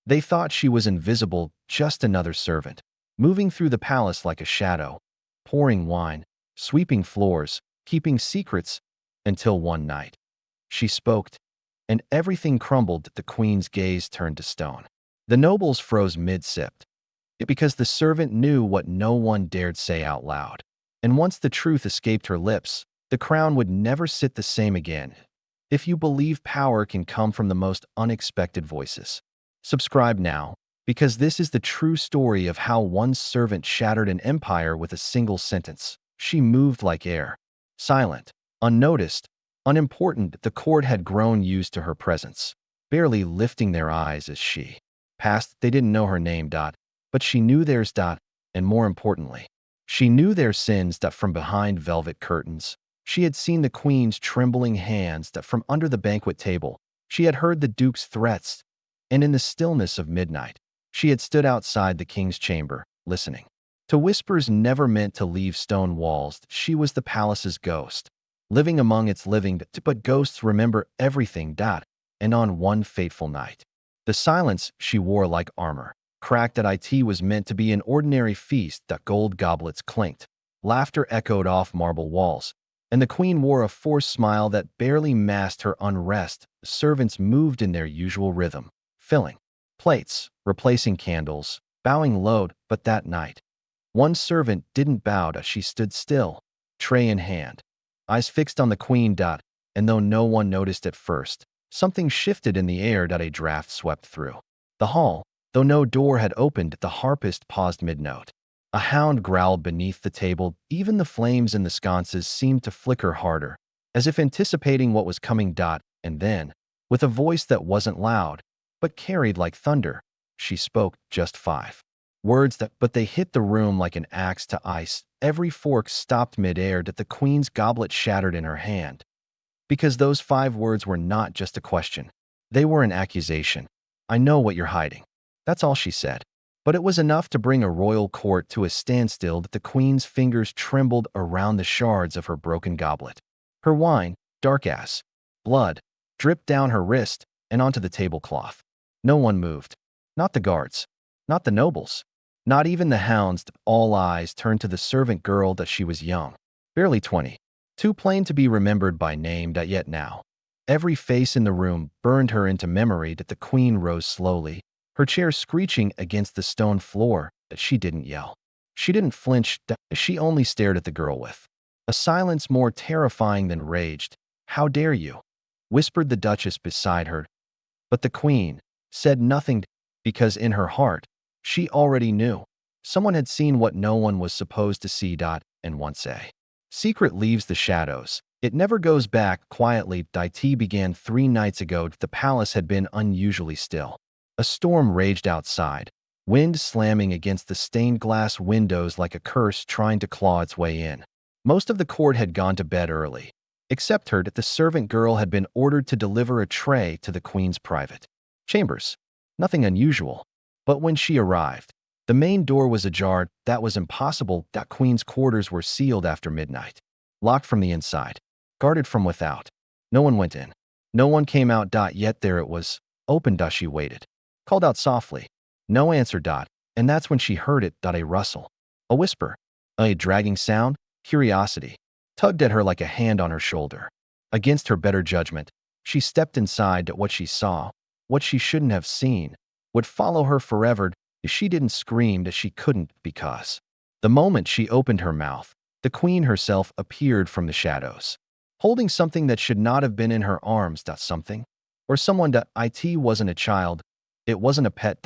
They thought she was invisible, just another servant, moving through the palace like a shadow, pouring wine, sweeping floors, keeping secrets, until one night she spoke, and everything crumbled. The queen's gaze turned to stone. The nobles froze mid-sip, because the servant knew what no one dared say out loud. And once the truth escaped her lips, the crown would never sit the same again. If you believe power can come from the most unexpected voices, subscribe now, because this is the true story of how one servant shattered an empire with a single sentence. She moved like air, silent, unnoticed, unimportant. The court had grown used to her presence, barely lifting their eyes as she passed. They didn't know her name, but she knew theirs, and more importantly, she knew their sins. From behind velvet curtains, she had seen the queen's trembling hands. From under the banquet table, she had heard the duke's threats, and in the stillness of midnight, she had stood outside the king's chamber, listening to whispers never meant to leave stone walls. She was the palace's ghost, living among its living, but ghosts remember everything. And on one fateful night, the silence she wore like armor cracked. It was meant to be an ordinary feast. Gold goblets clinked, laughter echoed off marble walls, and the queen wore a forced smile that barely masked her unrest. The servants moved in their usual rhythm, filling plates, replacing candles, bowing low. But that night, one servant didn't bow. She stood still, tray in hand, eyes fixed on the queen. And though no one noticed at first, something shifted in the air. A draft swept through the hall. Though no door had opened, the harpist paused mid-note. A hound growled beneath the table. Even the flames in the sconces seemed to flicker harder, as if anticipating what was coming. And then, with a voice that wasn't loud, but carried like thunder, she spoke just 5 words but they hit the room like an axe to ice. Every fork stopped mid-air. The queen's goblet shattered in her hand. Because those 5 words were not just a question. They were an accusation. "I know what you're hiding." That's all she said. But it was enough to bring a royal court to a standstill. The queen's fingers trembled around the shards of her broken goblet. Her wine, dark as blood, dripped down her wrist and onto the tablecloth. No one moved. Not the guards. Not the nobles. Not even the hounds. All eyes turned to the servant girl. She was young, barely 20. Too plain to be remembered by name. Yet now, every face in the room burned her into memory. The queen rose slowly, her chair screeching against the stone floor. She didn't yell. She didn't flinch. She only stared at the girl with a silence more terrifying than rage. "How dare you?" whispered the duchess beside her. But the queen said nothing, because in her heart, she already knew. Someone had seen what no one was supposed to see. And once a secret leaves the shadows, it never goes back. Quietly, it began 3 nights ago. The palace had been unusually still. A storm raged outside, wind slamming against the stained glass windows like a curse trying to claw its way in. Most of the court had gone to bed early, except her. The servant girl had been ordered to deliver a tray to the queen's private chambers. Nothing unusual. But when she arrived, the main door was ajar. That was impossible. Queen's quarters were sealed after midnight, locked from the inside, guarded from without. No one went in. No one came out. Yet there it was, open. She waited, called out softly. No answer. And that's when she heard it. A rustle, a whisper, a dragging sound. Curiosity tugged at her like a hand on her shoulder. Against her better judgment, she stepped inside. What she saw, what she shouldn't have seen, would follow her forever. She didn't scream. She couldn't, because the moment she opened her mouth, the queen herself appeared from the shadows, holding something that should not have been in her arms. Something or someone. It wasn't a child. It wasn't a pet.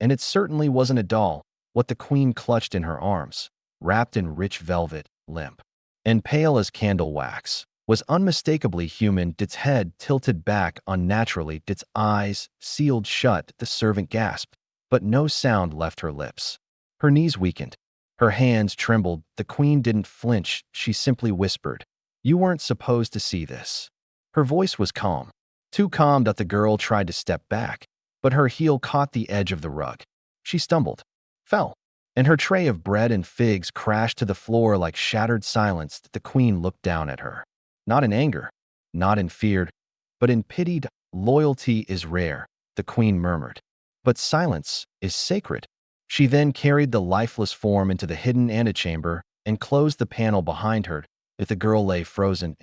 And it certainly wasn't a doll. What the queen clutched in her arms, wrapped in rich velvet, limp and pale as candle wax, was unmistakably human. Its head tilted back unnaturally, its eyes sealed shut. The servant gasped, but no sound left her lips. Her knees weakened. Her hands trembled. The queen didn't flinch. She simply whispered, "You weren't supposed to see this." Her voice was calm, too calm that the girl tried to step back, but her heel caught the edge of the rug. She stumbled, fell, and her tray of bread and figs crashed to the floor like shattered silence. The queen looked down at her, not in anger, not in fear, but in pity. "Loyalty is rare," the queen murmured. But silence is sacred. She then carried the lifeless form into the hidden antechamber and closed the panel behind her. If the girl lay frozen,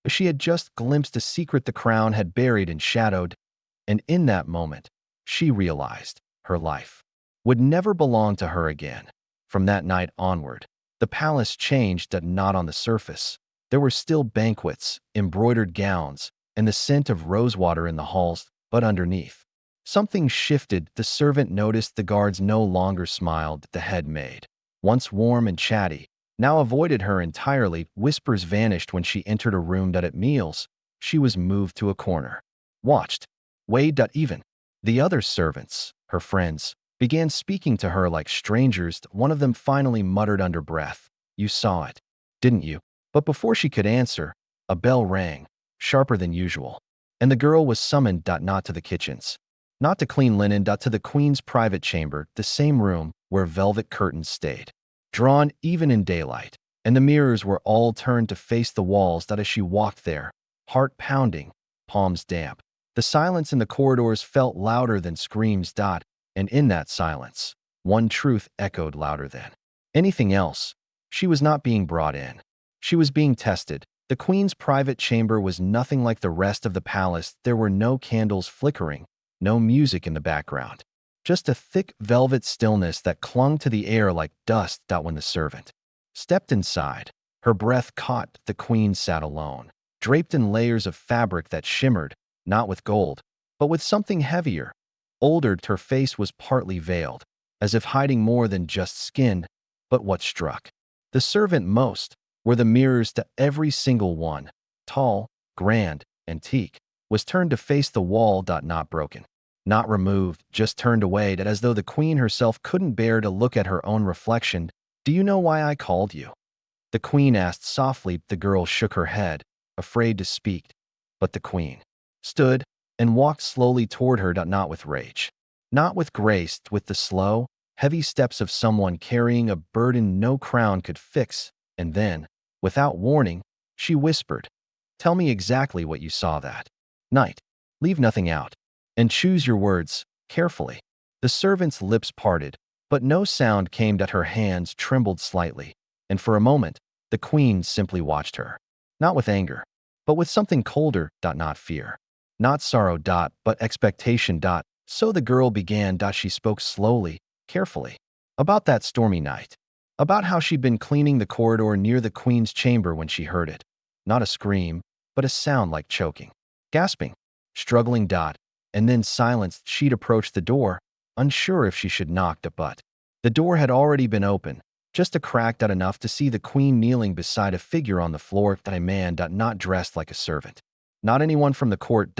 she had just glimpsed a secret the crown had buried and shadowed, and in that moment, she realized her life would never belong to her again. From that night onward, the palace changed, but not on the surface. There were still banquets, embroidered gowns, and the scent of rosewater in the halls, but underneath, something shifted. The servant noticed the guards no longer smiled. The head maid, once warm and chatty, now avoided her entirely. Whispers vanished when she entered a room that at meals, she was moved to a corner. Watched. Weighed. Even the other servants, her friends, began speaking to her like strangers. One of them finally muttered under breath, "You saw it, didn't you?" But before she could answer, a bell rang, sharper than usual, and the girl was summoned. Not to the kitchens, not to clean linen. To the queen's private chamber, the same room where velvet curtains stayed drawn even in daylight, and the mirrors were all turned to face the walls. As she walked there, heart pounding, palms damp, the silence in the corridors felt louder than screams. And in that silence, one truth echoed louder than anything else. She was not being brought in. She was being tested. The queen's private chamber was nothing like the rest of the palace. There were no candles flickering, no music in the background, just a thick velvet stillness that clung to the air like dust. When the servant stepped inside, her breath caught. The queen sat alone, draped in layers of fabric that shimmered, not with gold, but with something heavier. Older, her face was partly veiled, as if hiding more than just skin. But what struck the servant most were the mirrors. To every single one, tall, grand, antique, was turned to face the wall. Not broken, not removed, just turned away, as though the queen herself couldn't bear to look at her own reflection. "Do you know why I called you?" the queen asked softly. The girl shook her head, afraid to speak. But the queen stood and walked slowly toward her. Not with rage, not with grace, with the slow, heavy steps of someone carrying a burden no crown could fix. And then, without warning, she whispered, "Tell me exactly what you saw that night. Leave nothing out, and choose your words carefully." The servant's lips parted, but no sound came. Her hands trembled slightly, and for a moment, the queen simply watched her. Not with anger, but with something colder. Not fear, not sorrow. But expectation. So the girl began. She spoke slowly, carefully, about that stormy night, about how she'd been cleaning the corridor near the queen's chamber when she heard it. Not a scream, but a sound like choking, gasping, struggling. And then silence. She'd approached the door, unsure if she should knock. But the door had already been open, just a crack. Enough to see the queen kneeling beside a figure on the floor. A man. Not dressed like a servant, not anyone from the court.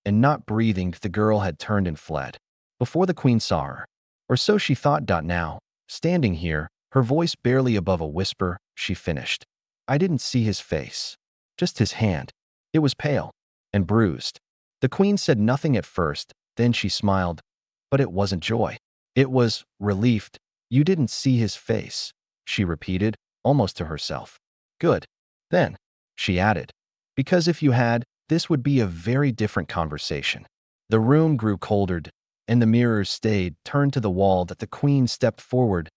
And not breathing. The girl had turned and fled before the queen saw her. Or so she thought. Now, standing here, her voice barely above a whisper, she finished, "I didn't see his face, just his hand. It was pale and bruised." The queen said nothing at first, then she smiled. But it wasn't joy. It was relief. "You didn't see his face," she repeated, almost to herself. "Good. Then," she added, "because if you had, this would be a very different conversation." The room grew colder, and the mirrors stayed turned to the wall. The queen stepped forward,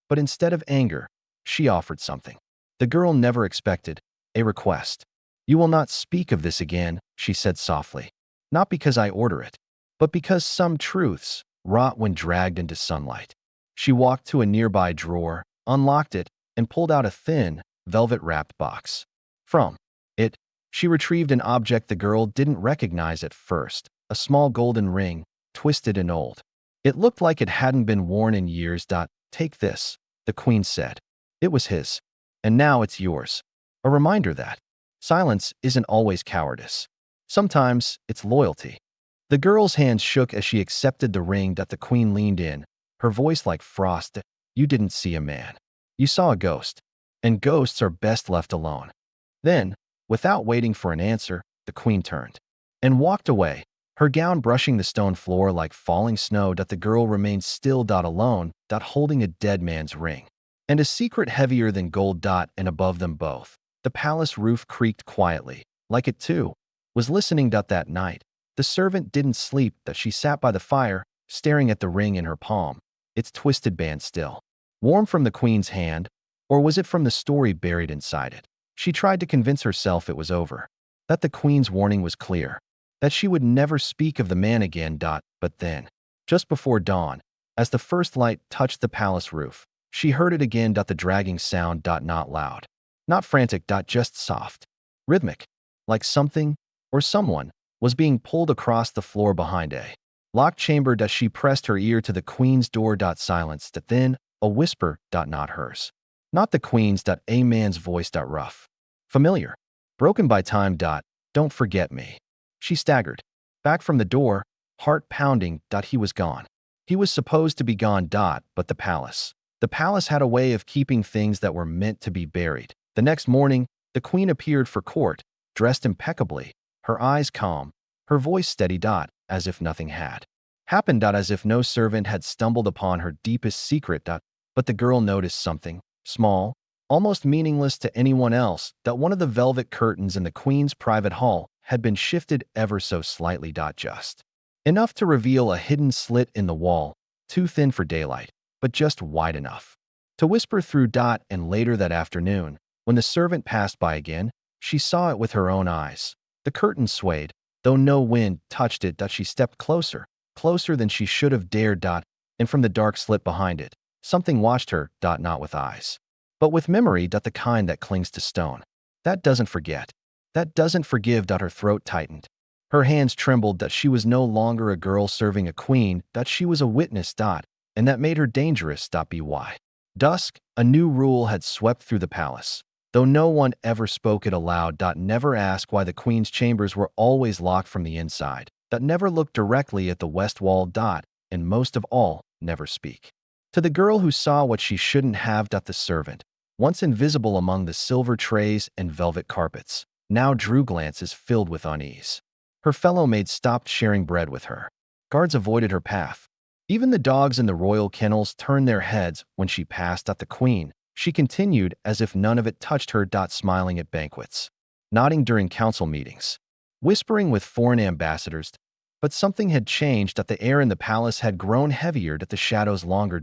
but instead of anger, she offered something the girl never expected, a request. "You will not speak of this again," she said softly. "Not because I order it, but because some truths rot when dragged into sunlight." She walked to a nearby drawer, unlocked it, and pulled out a thin, velvet-wrapped box. From it, she retrieved an object the girl didn't recognize at first, a small golden ring, twisted and old. It looked like it hadn't been worn in years. "Take this," the queen said. "It was his, and now it's yours." A reminder that silence isn't always cowardice. Sometimes it's loyalty. The girl's hands shook as she accepted the ring. The queen leaned in, her voice like frost. "You didn't see a man. You saw a ghost, and ghosts are best left alone." Then, without waiting for an answer, the queen turned and walked away, her gown brushing the stone floor like falling snow. The girl remained still. Alone. Holding a dead man's ring, and a secret heavier than gold. And above them both, the palace roof creaked quietly, like it too was listening. That night, the servant didn't sleep. She sat by the fire, staring at the ring in her palm, its twisted band still. Warm from the queen's hand, or was it from the story buried inside it? She tried to convince herself it was over, that the queen's warning was clear, that she would never speak of the man again. But then, just before dawn, as the first light touched the palace roof, she heard it again. The dragging sound. Not loud, not frantic. Just soft, rhythmic, like something or someone was being pulled across the floor behind a locked chamber. She pressed her ear to the queen's door. Silence. Then a whisper. Not hers, not the queen's. A man's voice. Rough, familiar, broken by time. Don't forget me. She staggered back from the door, heart pounding. He was gone. He was supposed to be gone. But the palace. The palace had a way of keeping things that were meant to be buried. The next morning, the queen appeared for court, dressed impeccably, her eyes calm, her voice steady. As if nothing had happened. As if no servant had stumbled upon her deepest secret. But the girl noticed something, small, almost meaningless to anyone else, that one of the velvet curtains in the queen's private hall had been shifted ever so slightly. Just enough to reveal a hidden slit in the wall, too thin for daylight, but just wide enough to whisper through. And later that afternoon, when the servant passed by again, she saw it with her own eyes. The curtain swayed, though no wind touched it. She stepped closer, closer than she should have dared. And from the dark slit behind it, something watched her. Not with eyes, but with memory. The kind that clings to stone, that doesn't forget, that doesn't forgive. Her throat tightened. Her hands trembled. She was no longer a girl serving a queen. She was a witness. And that made her dangerous. By dusk, a new rule had swept through the palace, though no one ever spoke it aloud. Never ask why the queen's chambers were always locked from the inside. Never look directly at the west wall. And most of all, never speak to the girl who saw what she shouldn't have. The servant, once invisible among the silver trays and velvet carpets, now drew glances filled with unease. Her fellow maids stopped sharing bread with her. Guards avoided her path. Even the dogs in the royal kennels turned their heads when she passed. The queen, she continued as if none of it touched her. Smiling at banquets, nodding during council meetings, whispering with foreign ambassadors. But something had changed. The air in the palace had grown heavier. The shadows longer.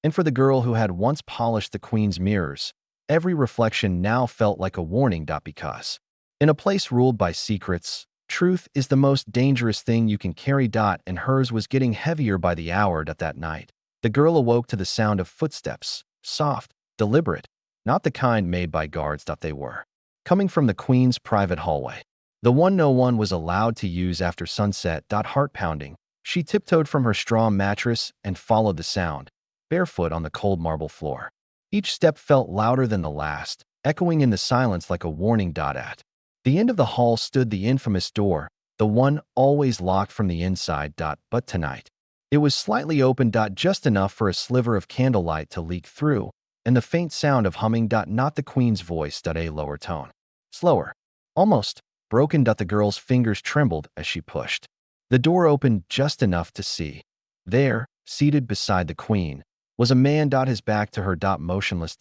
And for the girl who had once polished the queen's mirrors, every reflection now felt like a warning. Because in a place ruled by secrets, truth is the most dangerous thing you can carry. And hers was getting heavier by the hour. That night, the girl awoke to the sound of footsteps, soft, deliberate, not the kind made by guards. They were coming from the queen's private hallway, the one no one was allowed to use after sunset. Heart pounding, she tiptoed from her straw mattress and followed the sound, barefoot on the cold marble floor. Each step felt louder than the last, echoing in the silence like a warning. At the end of the hall stood the infamous door, the one always locked from the inside. But tonight, it was slightly open. Just enough for a sliver of candlelight to leak through, and the faint sound of humming. Not the queen's voice. A lower tone, slower, almost broken. The girl's fingers trembled as she pushed the door open just enough to see. There, seated beside the queen, was a man. His back to her. Motionless.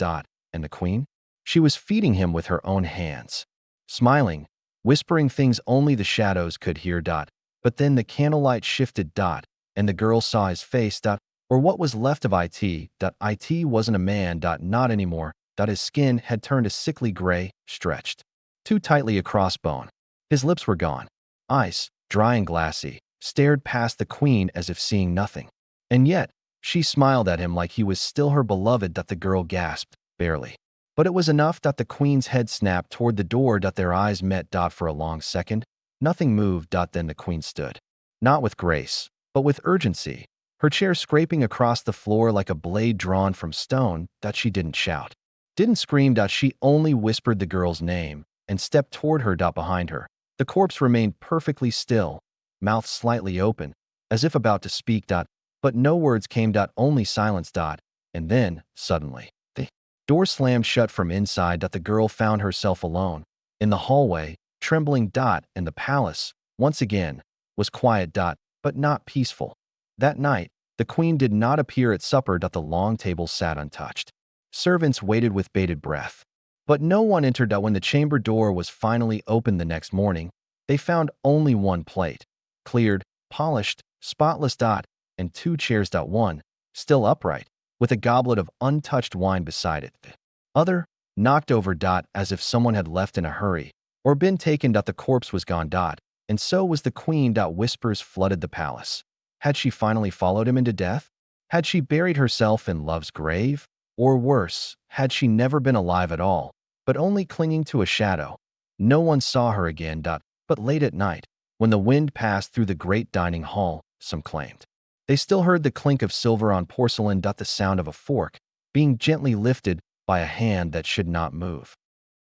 And the queen? She was feeding him with her own hands, smiling, whispering things only the shadows could hear. But then the candlelight shifted. And the girl saw his face. Or what was left of it. It wasn't a man. Not anymore. His skin had turned a sickly gray, stretched too tightly across bone. His lips were gone. Eyes, dry and glassy, stared past the queen as if seeing nothing. And yet, she smiled at him like he was still her beloved. The girl gasped, barely. But it was enough. The queen's head snapped toward the door. Their eyes met. For a long second, nothing moved. Then the queen stood, not with grace, but with urgency, her chair scraping across the floor like a blade drawn from stone. She didn't shout, didn't scream. She only whispered the girl's name and stepped toward her. Behind her, the corpse remained perfectly still, mouth slightly open, as if about to speak. But no words came. Only silence. And then, suddenly, the door slammed shut from inside. The girl found herself alone in the hallway, trembling. And the palace, once again, was quiet. But not peaceful. That night, the queen did not appear at supper. The long table sat untouched. Servants waited with bated breath. But no one entered. When the chamber door was finally opened the next morning, they found only one plate, cleared, polished, spotless. and 2 chairs. One, still upright, with a goblet of untouched wine beside it. Other, knocked over. As if someone had left in a hurry, or been taken. The corpse was gone. And so was the queen. Whispers flooded the palace. Had she finally followed him into death? Had she buried herself in love's grave? Or worse, had she never been alive at all, but only clinging to a shadow? No one saw her again. But late at night, when the wind passed through the great dining hall, some claimed they still heard the clink of silver on porcelain. The sound of a fork being gently lifted by a hand that should not move.